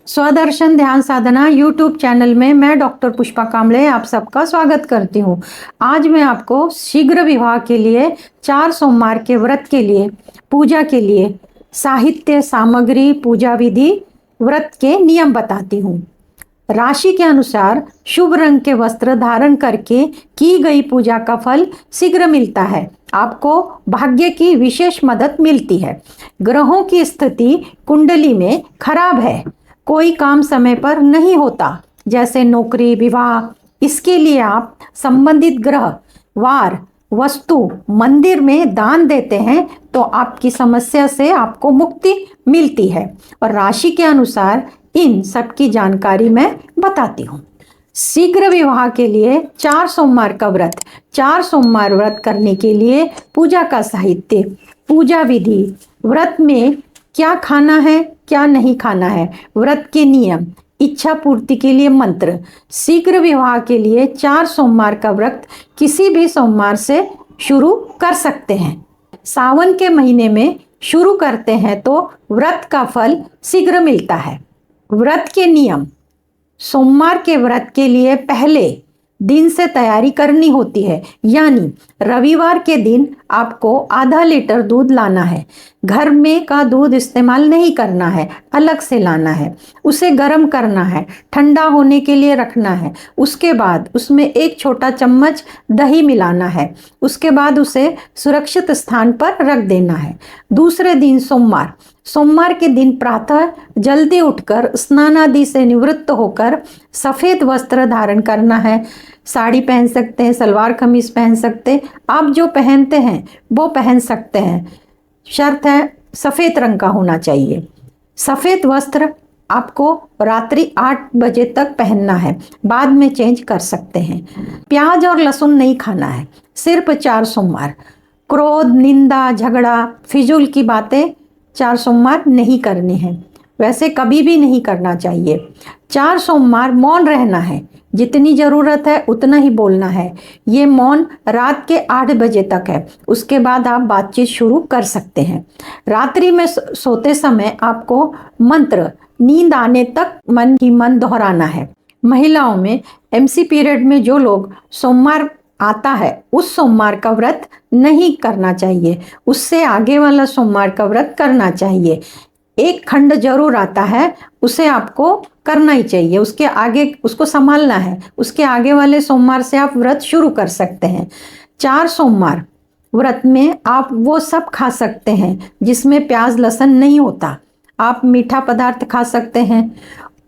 स्वदर्शन ध्यान साधना YouTube channel में मैं डॉक्टर पुष्पा कांबळे आप सबका स्वागत करती हूँ। आज मैं आपको शीघ्र विवाह के लिए 4 सोमवार के व्रत के लिए पूजा के लिए साहित्य सामग्री पूजा विधि व्रत के नियम बताती हूँ। राशि के अनुसार शुभ रंग के वस्त्र धारण करके की गई पूजा का फल शीघ्र मिलता है। आपको भाग्य की विशेष मदद मिलती है। ग्रहों की स्थिति कुंडली में खराब है, कोई काम समय पर नहीं होता, जैसे नौकरी विवाह। इसके लिए आप संबंधित ग्रह वार वस्तु मंदिर में दान देते हैं तो आपकी समस्या से आपको मुक्ति मिलती है। और राशि के अनुसार इन सब की जानकारी मैं बताती हूँ। शीघ्र विवाह के लिए 4 सोमवार का व्रत। 4 सोमवार व्रत करने के लिए पूजा का साहित्य, पूजा विधि, व्रत में क्या खाना है क्या नहीं खाना है, व्रत के नियम, इच्छा पूर्ति के लिए मंत्र। शीघ्र विवाह के लिए 4 सोमवार का व्रत किसी भी सोमवार से शुरू कर सकते हैं। सावन के महीने में शुरू करते हैं तो व्रत का फल शीघ्र मिलता है। व्रत के नियम। सोमवार के व्रत के लिए पहले दिन से तैयारी करनी होती है, यानी रविवार के दिन आपको आधा लीटर दूध लाना है। घर में का दूध इस्तेमाल नहीं करना है, अलग से लाना है। उसे गर्म करना है, ठंडा होने के लिए रखना है। उसके बाद उसमें 1 छोटा चम्मच दही मिलाना है। उसके बाद उसे सुरक्षित स्थान पर रख देना है। दूसरे दिन सोमवार के दिन प्रातः जल्दी उठकर स्नान आदि से निवृत्त होकर सफ़ेद वस्त्र धारण करना है। साड़ी पहन सकते हैं, सलवार कमीज पहन सकते हैं, आप जो पहनते हैं वो पहन सकते हैं। शर्त है सफ़ेद रंग का होना चाहिए। सफ़ेद वस्त्र आपको रात्रि 8 बजे तक पहनना है, बाद में चेंज कर सकते हैं। प्याज और लहसुन नहीं खाना है, सिर्फ 4 सोमवार। क्रोध निंदा झगड़ा फिजूल की बातें 4 सोमवार नहीं करनी है, वैसे कभी भी नहीं करना चाहिए। 4 सोमवार मौन रहना है, जितनी ज़रूरत है उतना ही बोलना है। ये मौन रात के 8 बजे तक है, उसके बाद आप बातचीत शुरू कर सकते हैं। रात्रि में सोते समय आपको मंत्र नींद आने तक मन ही मन दोहराना है। महिलाओं में MC पीरियड में जो लोग सोमवार आता है उस सोमवार का व्रत नहीं करना चाहिए, उससे आगे वाला सोमवार का व्रत करना चाहिए। एक खंड जरूर आता है, उसे आपको करना ही चाहिए, उसके आगे उसको संभालना है। उसके आगे वाले सोमवार से आप व्रत शुरू कर सकते हैं। 4 सोमवार व्रत में आप वो सब खा सकते हैं जिसमें प्याज लहसुन नहीं होता। आप मीठा पदार्थ खा सकते हैं।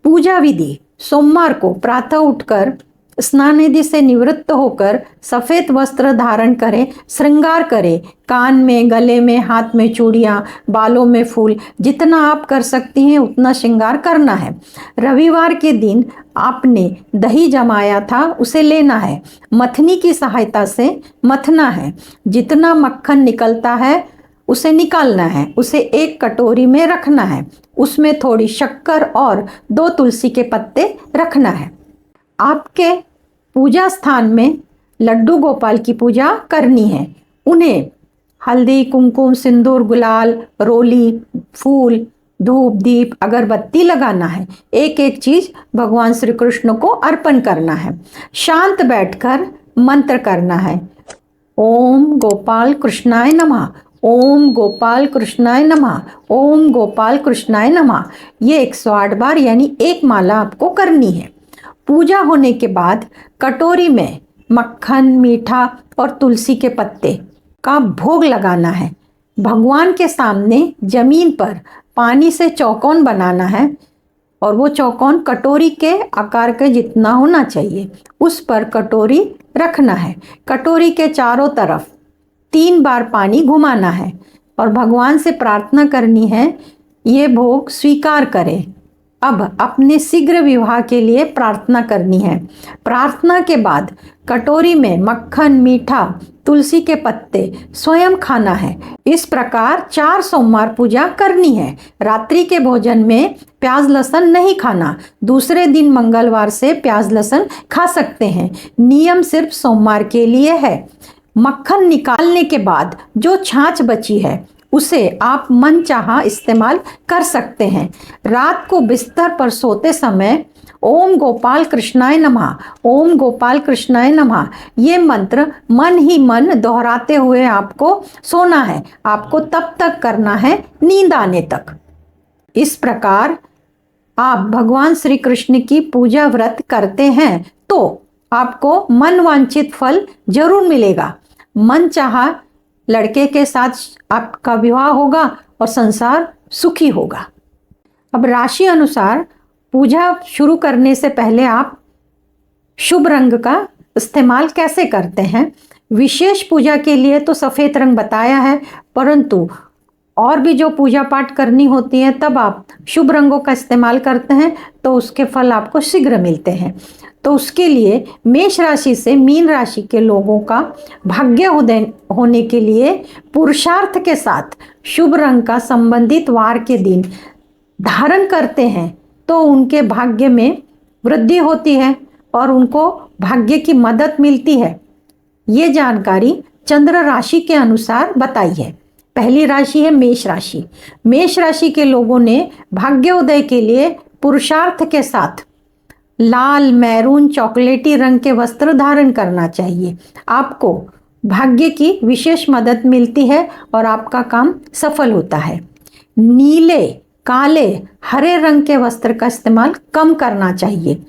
पूजा विधि। सोमवार को प्रातः उठकर स्नान आदि से निवृत्त होकर सफ़ेद वस्त्र धारण करें, श्रृंगार करें। कान में, गले में, हाथ में चूड़ियाँ, बालों में फूल, जितना आप कर सकती हैं उतना श्रृंगार करना है। रविवार के दिन आपने दही जमाया था उसे लेना है, मथनी की सहायता से मथना है। जितना मक्खन निकलता है उसे निकालना है, उसे एक कटोरी में रखना है। उसमें थोड़ी शक्कर और 2 तुलसी के पत्ते रखना है। आपके पूजा स्थान में लड्डू गोपाल की पूजा करनी है। उन्हें हल्दी कुमकुम सिंदूर गुलाल रोली फूल धूप दीप अगरबत्ती लगाना है। एक एक चीज भगवान श्री कृष्ण को अर्पण करना है। शांत बैठकर मंत्र करना है। ओम गोपाल कृष्णाय नमः, ओम गोपाल कृष्णाय नमः, ओम गोपाल कृष्णाय नमः। ये 108 बार यानी 1 माला आपको करनी है। पूजा होने के बाद कटोरी में मक्खन मीठा और तुलसी के पत्ते का भोग लगाना है। भगवान के सामने जमीन पर पानी से चौकोन बनाना है और वो चौकोन कटोरी के आकार के जितना होना चाहिए, उस पर कटोरी रखना है। कटोरी के चारों तरफ 3 बार पानी घुमाना है और भगवान से प्रार्थना करनी है ये भोग स्वीकार करें। अब अपने शीघ्र विवाह के लिए प्रार्थना करनी है। प्रार्थना के बाद कटोरी में मक्खन मीठा तुलसी के पत्ते स्वयं खाना है। इस प्रकार 4 सोमवार पूजा करनी है। रात्रि के भोजन में प्याज लहसुन नहीं खाना। दूसरे दिन मंगलवार से प्याज लहसुन खा सकते हैं। नियम सिर्फ सोमवार के लिए है। मक्खन निकालने के बाद जो छाछ बची है उसे आप मनचाहा इस्तेमाल कर सकते हैं। रात को बिस्तर पर सोते समय ओम गोपाल कृष्णाय नमः, ओम गोपाल कृष्णाय नमः ये मंत्र मन ही मन दोहराते हुए आपको सोना है। आपको तब तक करना है नींद आने तक। इस प्रकार आप भगवान श्री कृष्ण की पूजा व्रत करते हैं तो आपको मन वांछित फल जरूर मिलेगा। मन चाहा लड़के के साथ आपका विवाह होगा और संसार सुखी होगा। अब राशि अनुसार पूजा शुरू करने से पहले आप शुभ रंग का इस्तेमाल कैसे करते हैं। विशेष पूजा के लिए तो सफ़ेद रंग बताया है, परंतु और भी जो पूजा पाठ करनी होती है तब आप शुभ रंगों का इस्तेमाल करते हैं तो उसके फल आपको शीघ्र मिलते हैं। तो उसके लिए मेष राशि से मीन राशि के लोगों का भाग्योदय होने के लिए पुरुषार्थ के साथ शुभ रंग का संबंधित वार के दिन धारण करते हैं तो उनके भाग्य में वृद्धि होती है और उनको भाग्य की मदद मिलती है। ये जानकारी चंद्र राशि के अनुसार बताई है। पहली राशि है मेष राशि। मेष राशि के लोगों ने भाग्योदय के लिए पुरुषार्थ के साथ लाल, मैरून, चॉकलेटी रंग के वस्त्र धारण करना चाहिए। आपको भाग्य की विशेष मदद मिलती है और आपका काम सफल होता है। नीले, काले, हरे रंग के वस्त्र का इस्तेमाल कम करना चाहिए।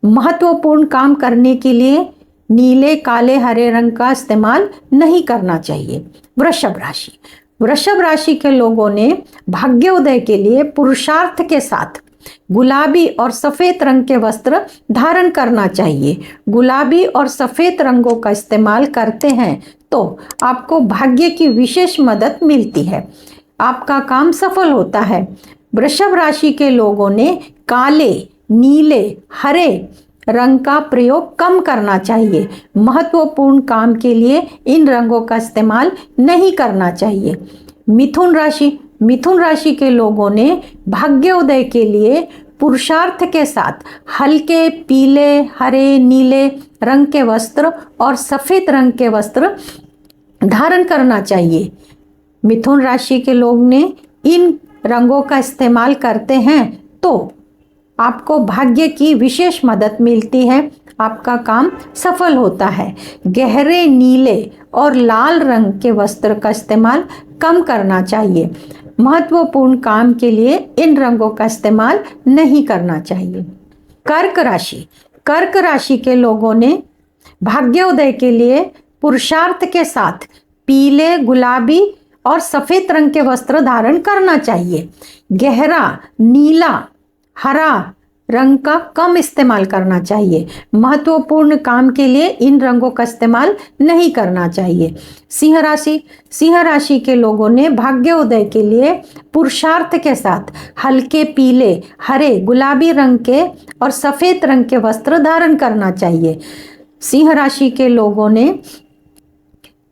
महत्वपूर्ण काम करने के लिए नीले, काले, हरे रंग का इस्तेमाल नहीं करना चाहिए। वृषभ राशि। वृषभ राशि के लोगों ने भाग्योदय के लिए पुरुषार्थ के साथ गुलाबी और सफेद रंग के वस्त्र धारण करना चाहिए। गुलाबी और सफेद रंगों का इस्तेमाल करते हैं तो आपको भाग्य की विशेष मदद मिलती है। आपका काम सफल होता है। वृषभ राशि के लोगों ने काले, नीले, हरे रंग का प्रयोग कम करना चाहिए। महत्वपूर्ण काम के लिए इन रंगों का इस्तेमाल नहीं करना चाहिए। मिथुन राशि। मिथुन राशि के लोगों ने भाग्योदय के लिए पुरुषार्थ के साथ हल्के पीले, हरे, नीले रंग के वस्त्र और सफेद रंग के वस्त्र धारण करना चाहिए। मिथुन राशि के लोग ने इन रंगों का इस्तेमाल करते हैं तो आपको भाग्य की विशेष मदद मिलती है। आपका काम सफल होता है। गहरे नीले और लाल रंग के वस्त्र का इस्तेमाल कम करना चाहिए। महत्वपूर्ण काम के लिए इन रंगों का इस्तेमाल नहीं करना चाहिए। कर्क राशि। कर्क राशि के लोगों ने भाग्योदय के लिए पुरुषार्थ के साथ पीले, गुलाबी और सफेद रंग के वस्त्र धारण करना चाहिए। गहरा नीला, हरा रंग का कम इस्तेमाल करना चाहिए। महत्वपूर्ण काम के लिए इन रंगों का इस्तेमाल नहीं करना चाहिए। सिंह राशि। सिंह राशि के लोगों ने भाग्योदय के लिए पुरुषार्थ के साथ हल्के पीले, हरे, गुलाबी रंग के और सफेद रंग के वस्त्र धारण करना चाहिए। सिंह राशि के लोगों ने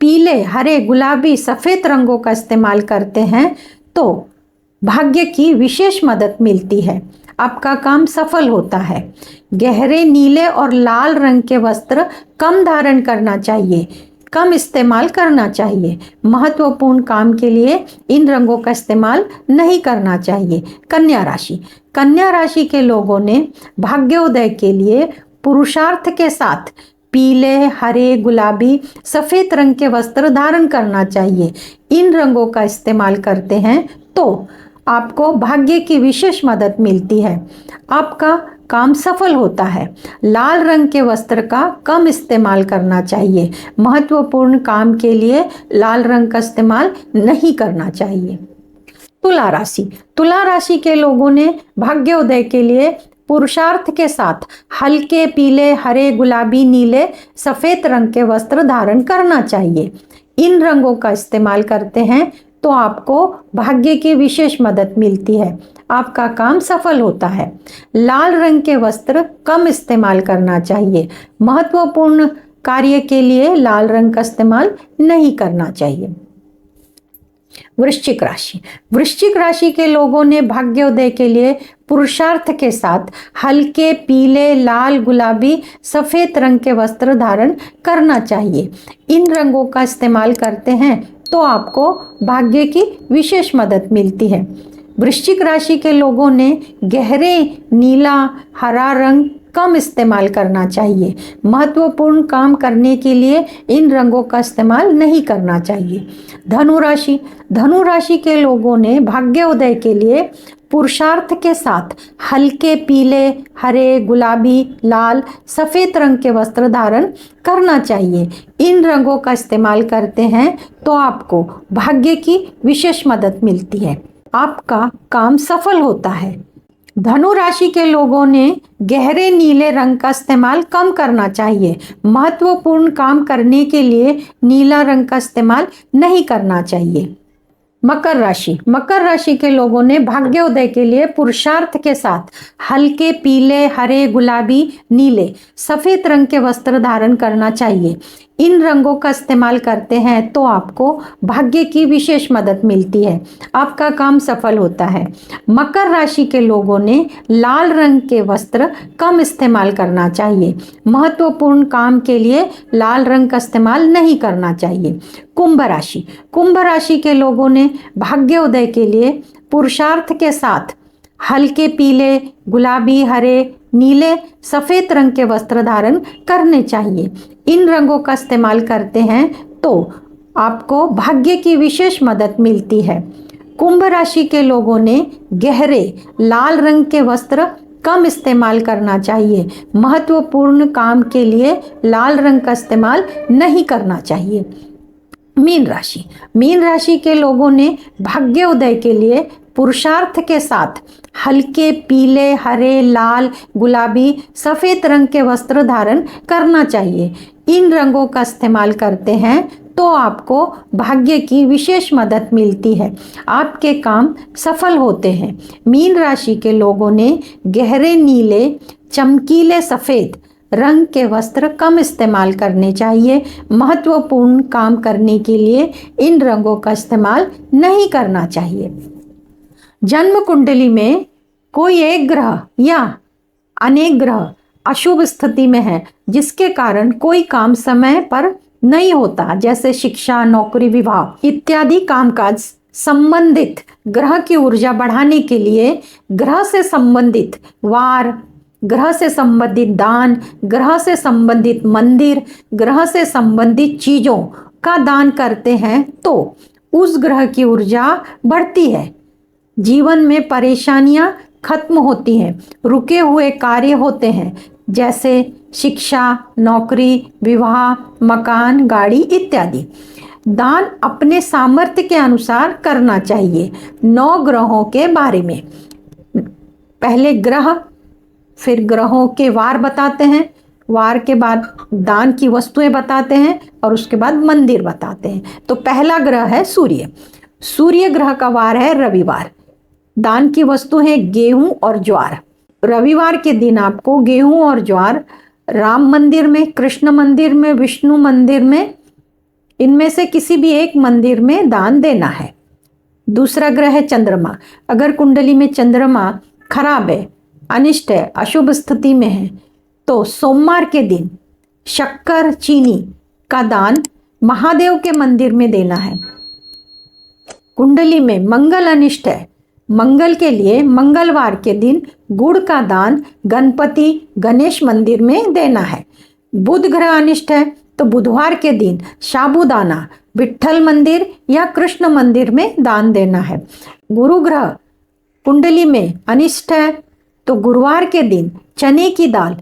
पीले, हरे, गुलाबी, सफेद रंगों का इस्तेमाल करते हैं तो भाग्य की विशेष मदद मिलती है। आपका काम सफल होता है। गहरे नीले और लाल रंग के वस्त्र कम धारण करना चाहिए, कम इस्तेमाल करना चाहिए। महत्वपूर्ण काम के लिए इन रंगों का इस्तेमाल नहीं करना चाहिए। कन्या राशि। कन्या राशि के लोगों ने भाग्योदय के लिए पुरुषार्थ के साथ पीले, हरे, गुलाबी, सफेद रंग के वस्त्र धारण करना चाहिए। इन रंगों का इस्तेमाल करते हैं तो आपको भाग्य की विशेष मदद मिलती है। आपका काम सफल होता है। लाल रंग के वस्त्र का कम इस्तेमाल करना चाहिए। महत्वपूर्ण काम के लिए लाल रंग का इस्तेमाल नहीं करना चाहिए। तुला राशि। तुला राशि के लोगों ने भाग्योदय के लिए पुरुषार्थ के साथ हल्के पीले, हरे, गुलाबी, नीले, सफेद रंग के वस्त्र धारण करना चाहिए। इन रंगों का इस्तेमाल करते हैं तो आपको भाग्य की विशेष मदद मिलती है। आपका काम सफल होता है। लाल रंग के वस्त्र कम इस्तेमाल करना चाहिए। महत्वपूर्ण कार्य के लिए लाल रंग का इस्तेमाल नहीं करना चाहिए। वृश्चिक राशि। वृश्चिक राशि के लोगों ने भाग्योदय के लिए पुरुषार्थ के साथ हल्के पीले, लाल, गुलाबी, सफेद रंग के वस्त्र धारण करना चाहिए। इन रंगों का इस्तेमाल करते हैं तो आपको भाग्य की विशेष मदद मिलती है। वृश्चिक राशि के लोगों ने गहरे नीला हरा रंग कम इस्तेमाल करना चाहिए। महत्वपूर्ण काम करने के लिए इन रंगों का इस्तेमाल नहीं करना चाहिए। धनु राशि के लोगों ने भाग्योदय के लिए पुरुषार्थ के साथ हल्के पीले, हरे, गुलाबी, लाल, सफ़ेद रंग के वस्त्र धारण करना चाहिए। इन रंगों का इस्तेमाल करते हैं तो आपको भाग्य की विशेष मदद मिलती है, आपका काम सफल होता है। धनु राशि के लोगों ने गहरे नीले रंग का इस्तेमाल कम करना चाहिए। महत्वपूर्ण काम करने के लिए नीला रंग का इस्तेमाल नहीं करना चाहिए। मकर राशि के लोगों ने भाग्योदय के लिए पुरुषार्थ के साथ हल्के पीले, हरे, गुलाबी, नीले, सफेद रंग के वस्त्र धारण करना चाहिए। इन रंगों का इस्तेमाल करते हैं तो आपको भाग्य की विशेष मदद मिलती है, आपका काम सफल होता है। मकर राशि के लोगों ने लाल रंग के वस्त्र कम इस्तेमाल करना चाहिए। महत्वपूर्ण काम के लिए लाल रंग का इस्तेमाल नहीं करना चाहिए। कुंभ राशि के लोगों ने भाग्योदय के लिए पुरुषार्थ के साथ हल्के पीले, गुलाबी, हरे, नीले, सफेद रंग के वस्त्र धारण करने चाहिए। इन रंगों का इस्तेमाल करते हैं तो आपको भाग्य की विशेष मदद मिलती है। कुंभ राशि के लोगों ने गहरे लाल रंग के वस्त्र कम इस्तेमाल करना चाहिए। महत्वपूर्ण काम के लिए लाल रंग का इस्तेमाल नहीं करना चाहिए। मीन राशि के लोगों ने भाग्योदय के लिए पुरुषार्थ के साथ हल्के पीले, हरे, लाल, गुलाबी, सफेद रंग के वस्त्र धारण करना चाहिए। इन रंगों का इस्तेमाल करते हैं तो आपको भाग्य की विशेष मदद मिलती है, आपके काम सफल होते हैं। मीन राशि के लोगों ने गहरे नीले, चमकीले सफेद रंग के वस्त्र कम इस्तेमाल करने चाहिए। महत्वपूर्ण काम करने के लिए इन रंगों का इस्तेमाल नहीं करना चाहिए। जन्म कुंडली में कोई एक ग्रह या अनेक ग्रह अशुभ स्थिति में है, जिसके कारण कोई काम समय पर नहीं होता, जैसे शिक्षा, नौकरी, विवाह इत्यादि कामकाज संबंधित ग्रह की ऊर्जा बढ़ाने के लिए ग्रह से संबंधित वार, ग्रह से संबंधित दान, ग्रह से संबंधित मंदिर, ग्रह से संबंधित चीजों का दान करते हैं तो उस ग्रह की ऊर्जा बढ़ती है। जीवन में परेशानियां खत्म होती हैं, रुके हुए कार्य होते हैं, जैसे शिक्षा, नौकरी, विवाह, मकान, गाड़ी इत्यादि। दान अपने सामर्थ्य के अनुसार करना चाहिए। 9 ग्रहों के बारे में पहले ग्रह, फिर ग्रहों के वार बताते हैं, वार के बाद दान की वस्तुएं बताते हैं और उसके बाद मंदिर बताते हैं। तो पहला ग्रह है सूर्य। सूर्य ग्रह का वार है रविवार। दान की वस्तु है गेहूं और ज्वार। रविवार के दिन आपको गेहूं और ज्वार राम मंदिर में, कृष्ण मंदिर में, विष्णु मंदिर में, इनमें से किसी भी एक मंदिर में दान देना है। दूसरा ग्रह है चंद्रमा। अगर कुंडली में चंद्रमा खराब है, अनिष्ट है, अशुभ स्थिति में है, तो सोमवार के दिन शक्कर, चीनी का दान महादेव के मंदिर में देना है। कुंडली में मंगल अनिष्ट है, मंगल के लिए मंगलवार के दिन गुड़ का दान गणपति, गणेश मंदिर में देना है। बुध ग्रह अनिष्ट है तो बुधवार के दिन साबूदाना विट्ठल मंदिर या कृष्ण मंदिर में दान देना है। गुरु ग्रह कुंडली में अनिष्ट है तो गुरुवार के दिन चने की दाल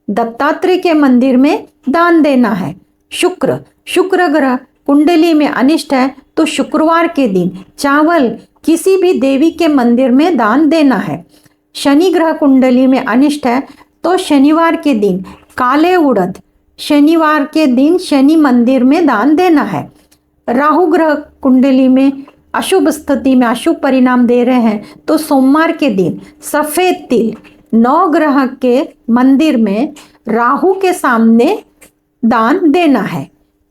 दत्तात्रेय के मंदिर में दान देना है। शुक्र ग्रह कुंडली में अनिष्ट है तो शुक्रवार के दिन चावल किसी भी देवी के मंदिर में दान देना है। शनि ग्रह कुंडली में अनिष्ट है तो शनिवार के दिन काले उड़द शनिवार के दिन शनि मंदिर में दान देना है। राहु ग्रह कुंडली में अशुभ स्थिति में अशुभ परिणाम दे रहे हैं तो सोमवार के दिन सफेद तिल 9 ग्रह के मंदिर में राहु के सामने दान देना है।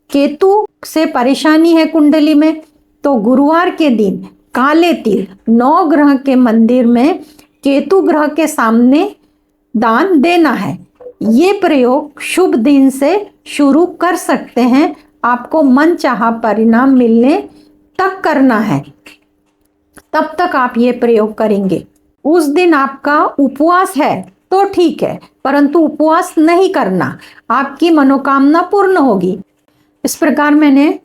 केतु से परेशानी है कुंडली में तो गुरुवार के दिन काले तिल 9 ग्रह के मंदिर में केतु ग्रह के सामने दान देना है। ये प्रयोग शुभ दिन से शुरू कर सकते हैं, आपको मनचाहा परिणाम मिलने तक करना है, तब तक आप ये प्रयोग करेंगे। उस दिन आपका उपवास है तो ठीक है, परंतु उपवास नहीं करना, आपकी मनोकामना पूर्ण होगी। इस प्रकार मैंने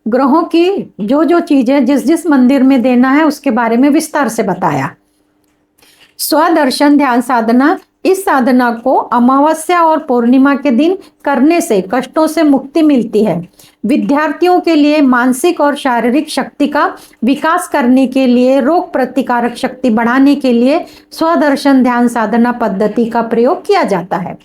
ग्रहों की जो जो चीजें जिस जिस मंदिर में देना है उसके बारे में विस्तार से बताया। स्वदर्शन ध्यान साधना, इस साधना को अमावस्या और पूर्णिमा के दिन करने से कष्टों से मुक्ति मिलती है। विद्यार्थियों के लिए मानसिक और शारीरिक शक्ति का विकास करने के लिए, रोग प्रतिकारक शक्ति बढ़ाने के लिए स्वदर्शन ध्यान साधना पद्धति का प्रयोग किया जाता है।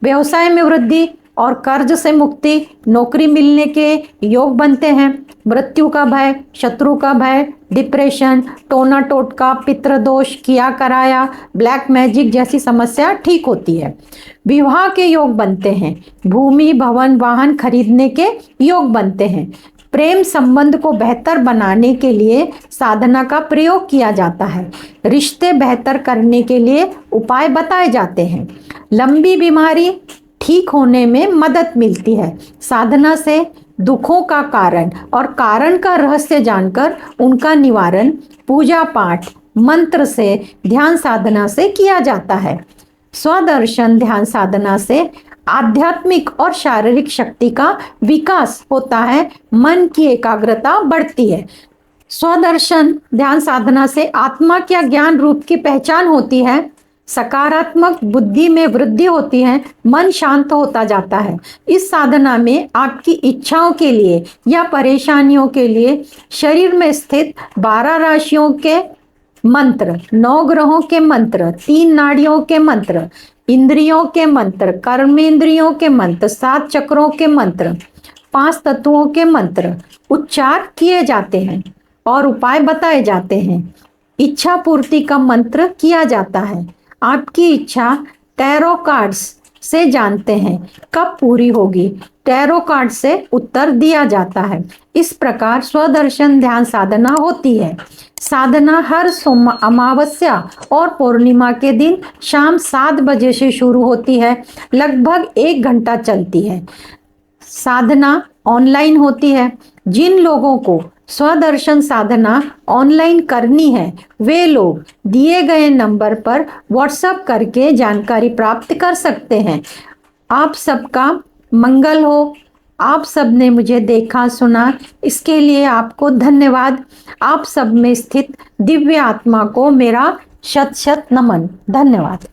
व्यवसाय में वृद्धि और कर्ज से मुक्ति, नौकरी मिलने के योग बनते हैं। मृत्यु का भय, शत्रु का भय, डिप्रेशन, टोना टोटका, पितृदोष, किया कराया, ब्लैक मैजिक जैसी समस्या ठीक होती है। विवाह के योग बनते हैं। भूमि, भवन, वाहन खरीदने के योग बनते हैं। प्रेम संबंध को बेहतर बनाने के लिए साधना का प्रयोग किया जाता है। रिश्ते बेहतर करने के लिए उपाय बताए जाते हैं। लंबी बीमारी ठीक होने में मदद मिलती है। साधना से दुखों का कारण और कारण का रहस्य जानकर उनका निवारण पूजा पाठ, मंत्र से, ध्यान साधना से किया जाता है। स्वदर्शन ध्यान साधना से आध्यात्मिक और शारीरिक शक्ति का विकास होता है, मन की एकाग्रता बढ़ती है। स्वदर्शन ध्यान साधना से आत्मा क्या ज्ञान रूप की पहचान होती है, सकारात्मक बुद्धि में वृद्धि होती है, मन शांत होता जाता है। इस साधना में आपकी इच्छाओं के लिए या परेशानियों के लिए शरीर में स्थित 12 राशियों के मंत्र, 9 ग्रहों के मंत्र, 3 नाड़ियों के मंत्र, इंद्रियों के मंत्र, कर्मेंद्रियों के मंत्र, 7 चक्रों के मंत्र, 5 तत्वों के मंत्र उच्चार किए जाते हैं और उपाय बताए जाते हैं। इच्छा पूर्ति का मंत्र किया जाता है। आपकी इच्छा टैरो कार्ड्स से जानते हैं कब पूरी होगी, टैरो कार्ड से उत्तर दिया जाता है। इस प्रकार स्वदर्शन ध्यान साधना होती है। साधना हर अमावस्या और पूर्णिमा के दिन शाम 7 बजे से शुरू होती है, लगभग 1 घंटा चलती है। साधना ऑनलाइन होती है। जिन लोगों को स्वदर्शन साधना ऑनलाइन करनी है वे लोग दिए गए नंबर पर व्हाट्सएप करके जानकारी प्राप्त कर सकते हैं। आप सबका मंगल हो। आप सब ने मुझे देखा सुना, इसके लिए आपको धन्यवाद। आप सब में स्थित दिव्य आत्मा को मेरा शत शत नमन। धन्यवाद।